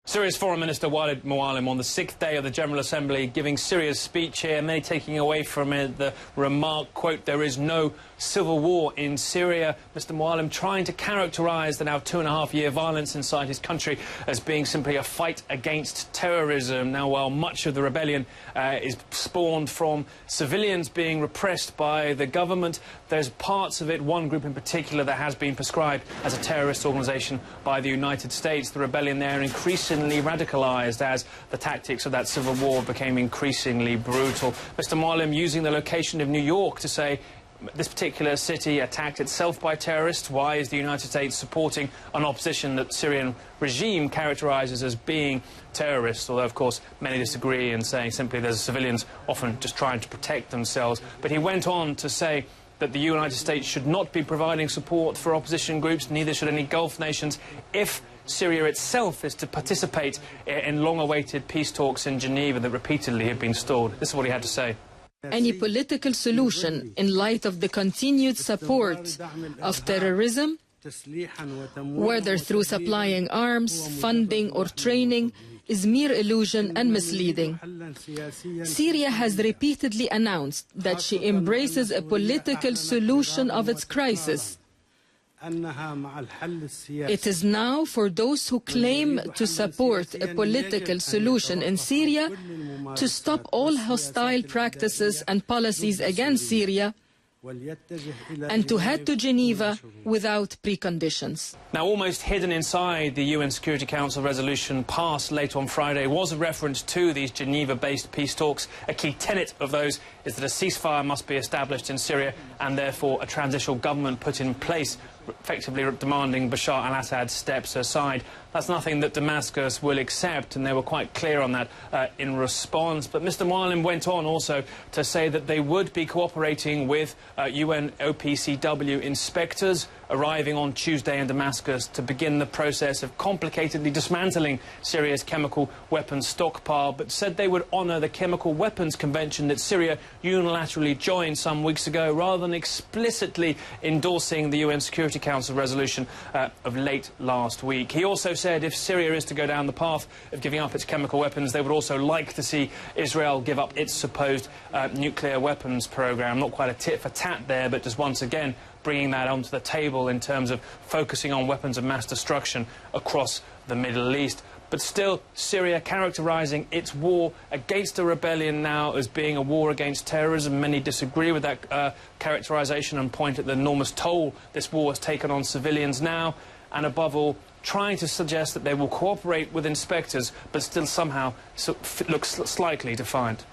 Syria's Foreign Minister Walid Mualim on the 6th day of the General Assembly giving Syria's speech here, many taking away from it the remark, quote, "There is no civil war in Syria." Mr Mualim trying to characterise the now 2.5-year violence inside his country as being simply a fight against terrorism. Now, while much of the rebellion is spawned from civilians being repressed by the government, there's parts of it, one group in particular, that has been prescribed as a terrorist organisation by the United States. The rebellion there increasingly radicalised as the tactics of that civil war became increasingly brutal. Mr Mualim using the location of New York to say this particular city attacked itself by terrorists. Why is the United States supporting an opposition that the Syrian regime characterises as being terrorists? Although, of course, many disagree and saying simply there's civilians often just trying to protect themselves. But he went on to say that the United States should not be providing support for opposition groups, neither should any Gulf nations, if Syria itself is to participate in long-awaited peace talks in Geneva that repeatedly have been stalled. This is what he had to say. Any political solution in light of the continued support of terrorism, whether through supplying arms, funding or training, is mere illusion and misleading. Syria has repeatedly announced that she embraces a political solution of its crisis. It is now for those who claim to support a political solution in Syria to stop all hostile practices and policies against Syria and to head to Geneva without preconditions. Now, almost hidden inside the UN Security Council resolution passed late on Friday was a reference to these Geneva-based peace talks. A key tenet of those is that a ceasefire must be established in Syria and therefore a transitional government put in place, effectively demanding Bashar al-Assad steps aside. That's nothing that Damascus will accept, and they were quite clear on that in response. But Mr Mualim went on also to say that they would be cooperating with UN OPCW inspectors arriving on Tuesday in Damascus to begin the process of complicatedly dismantling Syria's chemical weapons stockpile, but said they would honour the Chemical Weapons Convention that Syria unilaterally joined some weeks ago, rather than explicitly endorsing the UN Security Council resolution of late last week. He also said if Syria is to go down the path of giving up its chemical weapons, they would also like to see Israel give up its supposed nuclear weapons program. Not quite a tit for tat there, but just once again bringing that onto the table in terms of focusing on weapons of mass destruction across the Middle East. But still, Syria characterising its war against the rebellion now as being a war against terrorism. Many disagree with that characterisation and point at the enormous toll this war has taken on civilians now, and above all, trying to suggest that they will cooperate with inspectors, but still somehow looks slightly defiant.